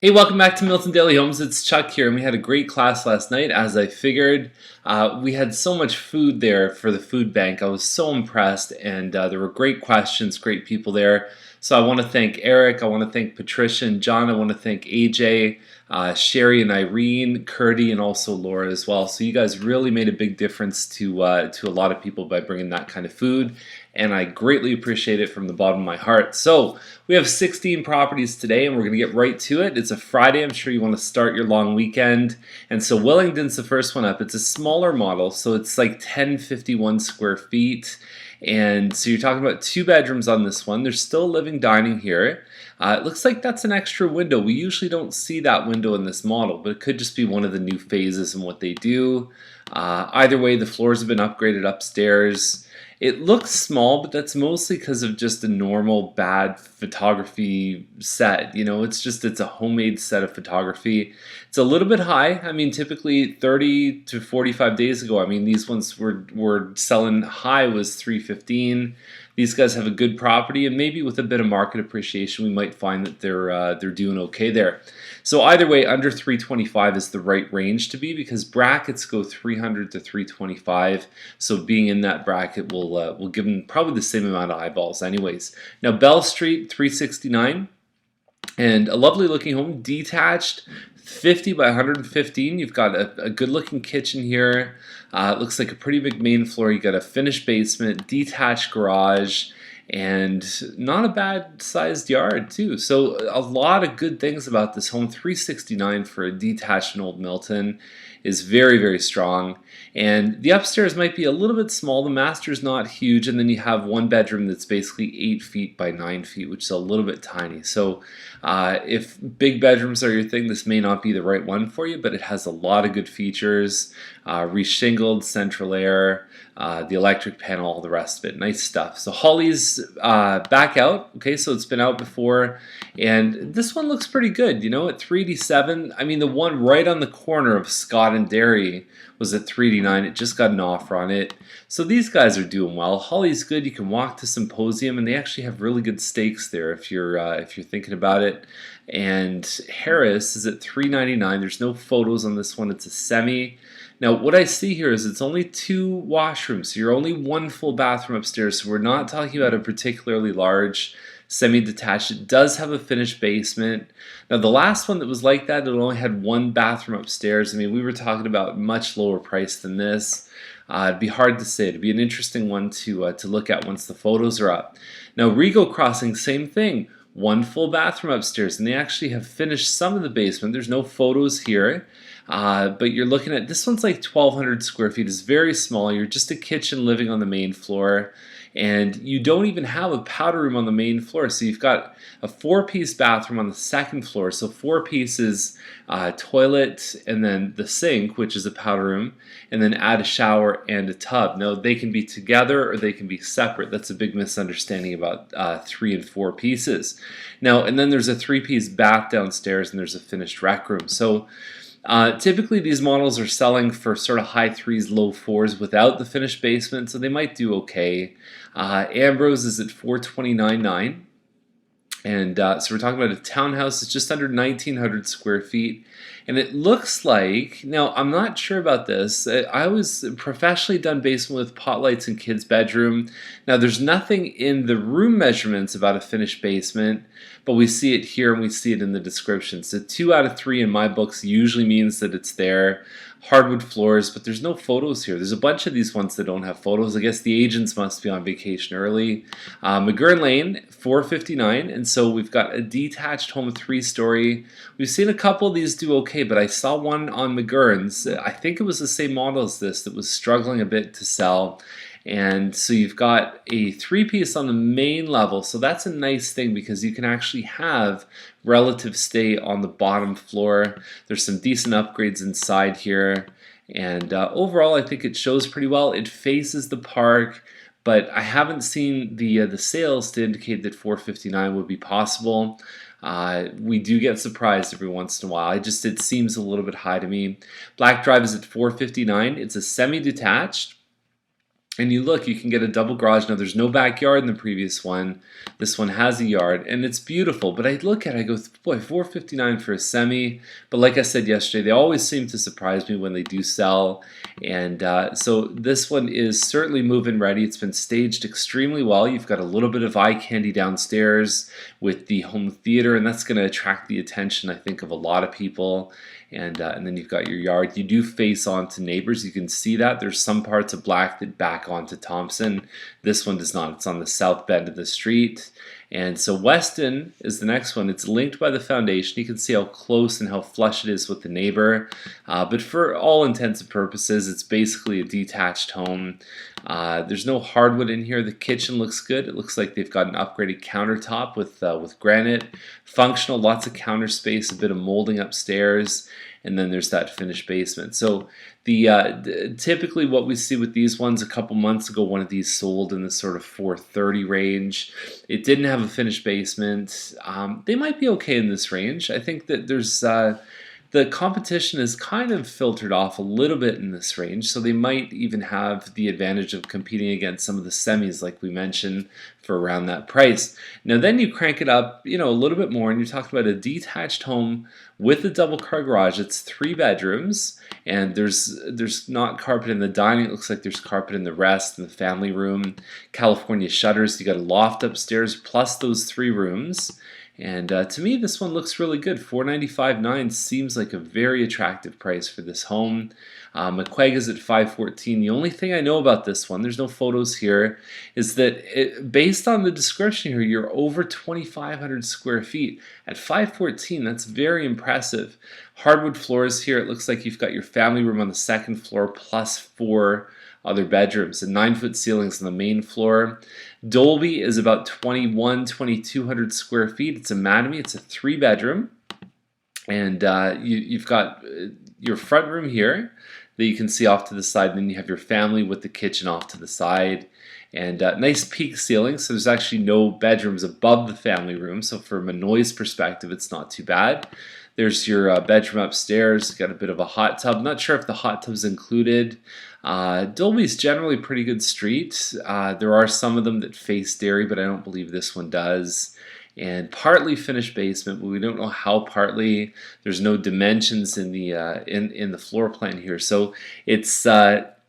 Hey, welcome back to Milton Daily Homes. It's Chuck here, and we had a great class last night, as I figured. We had so much food there for the food bank. I was so impressed, and there were great questions, great people there. So I want to thank Eric, I want to thank Patricia and John, I want to thank AJ, Sherry and Irene, Curdy, and also Laura as well. So you guys really made a big difference to a lot of people by bringing that kind of food, and I greatly appreciate it from the bottom of my heart. So we have 16 properties today, and we're going to get right to it. It's a Friday. I'm sure you want to start your long weekend. And so Wellington's the first one up. It's a smaller model, so it's like 1051 square feet. And so you're talking about 2 bedrooms on this one. There's still living dining here. It looks like that's an extra window. We usually don't see that window in this model, but it could just be one of the new phases in what they do. Either way, the floors have been upgraded upstairs. It looks small, but that's mostly because of just a normal bad photography set. It's a homemade set of photography. It's a little bit high. I mean, typically 30 to 45 days ago, I mean, these ones were selling high was 315. These guys have a good property, and maybe with a bit of market appreciation, we might find that they're doing okay there. So either way, under 325 is the right range to be, because brackets go 300 to 325. So being in that bracket will give them probably the same amount of eyeballs, anyways. Now Bell Street 369, and a lovely looking home, detached, 50 by 115. You've got a good looking kitchen here. It looks like a pretty big main floor. You got a finished basement, detached garage, and not a bad sized yard too. So a lot of good things about this home. 369 for a detached in Old Milton is very, very strong. And the upstairs might be a little bit small. The master's not huge, and then you have one bedroom that's basically 8 feet by 9 feet, which is a little bit tiny. So if big bedrooms are your thing, this may not be the right one for you, but it has a lot of good features. Reshingled, central air, the electric panel, all the rest of it. Nice stuff. So Holly's back out. Okay, so it's been out before, and this one looks pretty good. At 387. I mean, the one right on the corner of Scott and Derry was at 389. It just got an offer on it. So these guys are doing well. Holly's good. You can walk to Symposium, and they actually have really good steaks there if you're thinking about it. And Harris is at 399. There's no photos on this one. It's a semi. Now, what I see here is it's only 2 washrooms, so you're only 1 full bathroom upstairs, so we're not talking about a particularly large semi-detached. It does have a finished basement. Now, the last one that was like that, it only had 1 bathroom upstairs. I mean, we were talking about much lower price than this. It'd be hard to say. It'd be an interesting one to look at once the photos are up. Now, Regal Crossing, same thing. 1 full bathroom upstairs, and they actually have finished some of the basement. There's no photos here. But you're looking at, this one's like 1,200 square feet. It's very small. You're just a kitchen living on the main floor, and you don't even have a powder room on the main floor. So you've got a 4-piece bathroom on the second floor. So 4 pieces, toilet, and then the sink, which is a powder room, and then add a shower and a tub. Now they can be together or they can be separate. That's a big misunderstanding about 3 and 4 pieces. Now, and then there's a 3-piece bath downstairs, and there's a finished rec room. So typically these models are selling for sort of high 3s, low 4s without the finished basement, so they might do okay. Ambrose is at 429.9, and so we're talking about a townhouse. It's just under 1,900 square feet, and it looks like, now I'm not sure about this, I was professionally done basement with pot lights in kids' bedroom. Now there's nothing in the room measurements about a finished basement, but we see it here and we see it in the description. So 2 out of 3 in my books usually means that it's there. Hardwood floors, but there's no photos here. There's a bunch of these ones that don't have photos. I guess the agents must be on vacation early. McGurn Lane, 459, and so we've got a detached home, 3-story. We've seen a couple of these do okay, but I saw one on McGurn's. I think it was the same model as this that was struggling a bit to sell. And so you've got a 3-piece on the main level, so that's a nice thing because you can actually have relative stay on the bottom floor. There's some decent upgrades inside here, and overall I think it shows pretty well. It faces the park, but I haven't seen the sales to indicate that 459 would be possible. We do get surprised every once in a while. It seems a little bit high to me. Black Drive is at 459. It's a semi-detached. and you look, you can get a double garage. Now there's no backyard in the previous one. This one has a yard, and it's beautiful. But I look at it, I go, boy, 459 for a semi. But like I said yesterday, they always seem to surprise me when they do sell. And so this one is certainly move-in ready. It's been staged extremely well. You've got a little bit of eye candy downstairs with the home theater, and that's going to attract the attention, I think, of a lot of people. And then you've got your yard. You do face onto neighbors. You can see that. There's some parts of Black that back onto Thompson. This one does not. It's on the south bend of the street. And so Weston is the next one. It's linked by the foundation. You can see how close and how flush it is with the neighbor. But for all intents and purposes, it's basically a detached home. There's no hardwood in here. The kitchen looks good. It looks like they've got an upgraded countertop with granite. Functional, lots of counter space, a bit of molding upstairs, and then there's that finished basement. So typically what we see with these ones, a couple months ago, one of these sold in the sort of 430 range. It didn't have a finished basement. They might be okay in this range. I think that there's the competition is kind of filtered off a little bit in this range, so they might even have the advantage of competing against some of the semis like we mentioned for around that price. Now then you crank it up, a little bit more, and you're talking about a detached home with a double car garage. It's 3 bedrooms, and there's not carpet in the dining. It looks like there's carpet in the rest, in the family room. California shutters. You got a loft upstairs plus those 3 rooms. And to me, this one looks really good. $495,900 seems like a very attractive price for this home. McQuaig is at $514,000. The only thing I know about this one, there's no photos here, is that based on the description here, you're over 2,500 square feet. At $514,000, that's very impressive. Hardwood floors here. It looks like you've got your family room on the second floor plus 4 other bedrooms, and 9-foot ceilings on the main floor. Dolby is about 2,200 square feet. It's a Mattamy. It's a 3-bedroom, and you've got your front room here that you can see off to the side, and then you have your family with the kitchen off to the side. And nice peak ceiling, so there's actually no bedrooms above the family room, so from a noise perspective it's not too bad. There's your bedroom upstairs. Got a bit of a hot tub. Not sure if the hot tub's included. Dolby's generally pretty good street. There are some of them that face dairy, but I don't believe this one does. And partly finished basement, but we don't know how partly. There's no dimensions in the floor plan here, so it's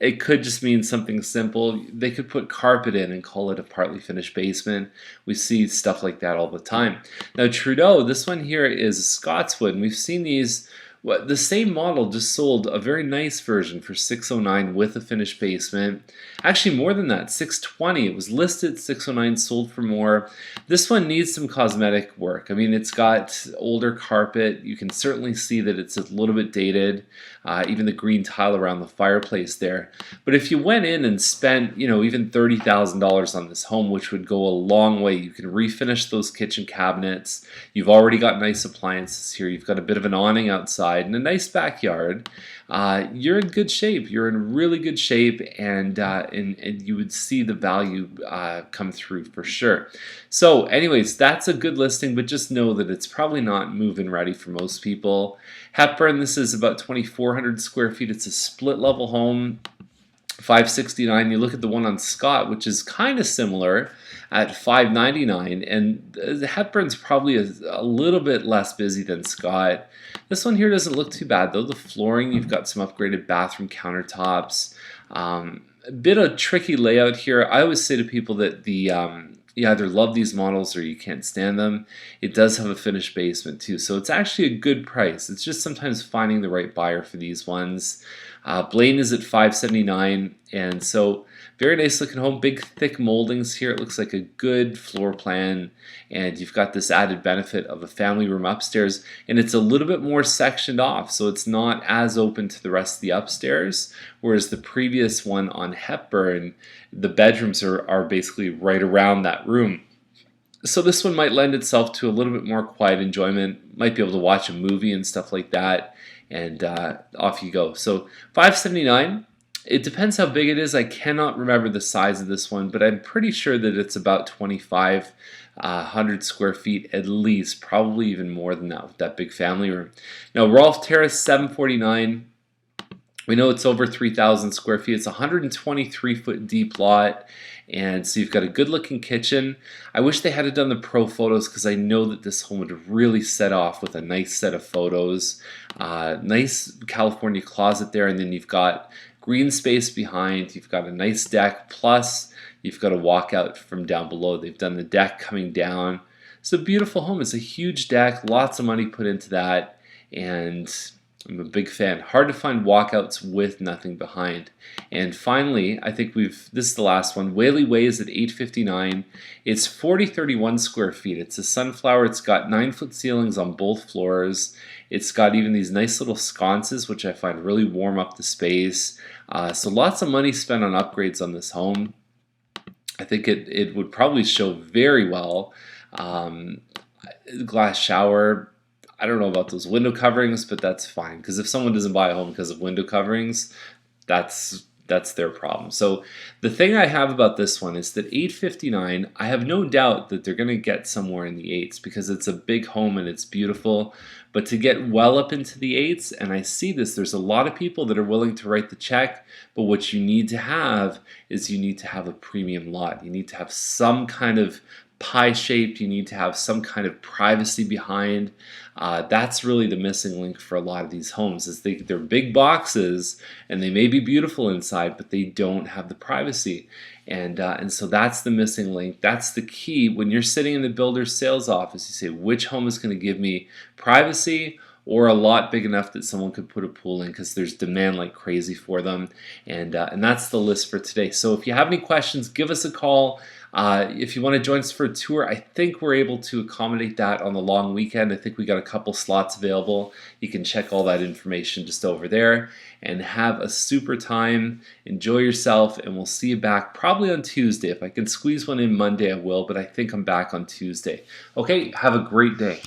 it could just mean something simple. They could put carpet in and call it a partly finished basement. We see stuff like that all the time. Now Trudeau, this one here is a Scotswood, and we've seen these. The same model just sold a very nice version for $609 with a finished basement. Actually more than that, $620. It was listed $609, sold for more. This one needs some cosmetic work. I mean, it's got older carpet. You can certainly see that it's a little bit dated. Even the green tile around the fireplace there. But if you went in and spent, even $30,000 on this home, which would go a long way, you can refinish those kitchen cabinets. You've already got nice appliances here. You've got a bit of an awning outside and a nice backyard. You're in good shape. You're in really good shape, and you would see the value come through for sure. So anyways, that's a good listing, but just know that it's probably not move-in ready for most people. Hepburn, this is about 2,400 square feet. It's a split level home, $569. You look at the one on Scott, which is kind of similar at $599, and Hepburn's probably a little bit less busy than Scott. This one here doesn't look too bad though. The flooring, you've got some upgraded bathroom countertops. A bit of tricky layout here. I always say to people that you either love these models or you can't stand them. It does have a finished basement too, so it's actually a good price. It's just sometimes finding the right buyer for these ones. Blaine is at $579, and so very nice looking home. Big thick moldings here. It looks like a good floor plan, and you've got this added benefit of a family room upstairs, and it's a little bit more sectioned off, so it's not as open to the rest of the upstairs, whereas the previous one on Hepburn, the bedrooms are basically right around that room. So this one might lend itself to a little bit more quiet enjoyment. Might be able to watch a movie and stuff like that, and off you go. So $579. It depends how big it is. I cannot remember the size of this one, but I'm pretty sure that it's about 2,500 square feet at least, probably even more than that with that big family room. Now Rolfe Terrace, $749. We know it's over 3,000 square feet. It's a 123-foot deep lot. And so you've got a good looking kitchen. I wish they had done the pro photos because I know that this home would really set off with a nice set of photos. Nice California closet there, and then you've got green space behind. You've got a nice deck, plus you've got a walkout from down below. They've done the deck coming down. It's a beautiful home. It's a huge deck, lots of money put into that, and I'm a big fan. Hard to find walkouts with nothing behind. And finally, I think this is the last one. Whaley Way is at 859. It's 4031 square feet. It's a sunflower. It's got 9-foot ceilings on both floors. It's got even these nice little sconces, which I find really warm up the space. So lots of money spent on upgrades on this home. I think it would probably show very well. Glass shower. I don't know about those window coverings, but that's fine, because if someone doesn't buy a home because of window coverings, that's their problem. So the thing I have about this one is that 859, I have no doubt that they're going to get somewhere in the eights because it's a big home and it's beautiful. But to get well up into the eights, and I see this, there's a lot of people that are willing to write the check, but what you need to have is you need to have a premium lot. You need to have some kind of pie shaped, you need to have some kind of privacy behind. That's really the missing link for a lot of these homes, is they're big boxes and they may be beautiful inside, but they don't have the privacy. And so that's the missing link. That's the key. When you're sitting in the builder's sales office, you say, which home is going to give me privacy or a lot big enough that someone could put a pool in, because there's demand like crazy for them. And that's the list for today. So if you have any questions, give us a call. If you want to join us for a tour, I think we're able to accommodate that on the long weekend. I think we got a couple slots available. You can check all that information just over there, and have a super time. Enjoy yourself, and we'll see you back probably on Tuesday. If I can squeeze one in Monday, I will, but I think I'm back on Tuesday. Okay, have a great day.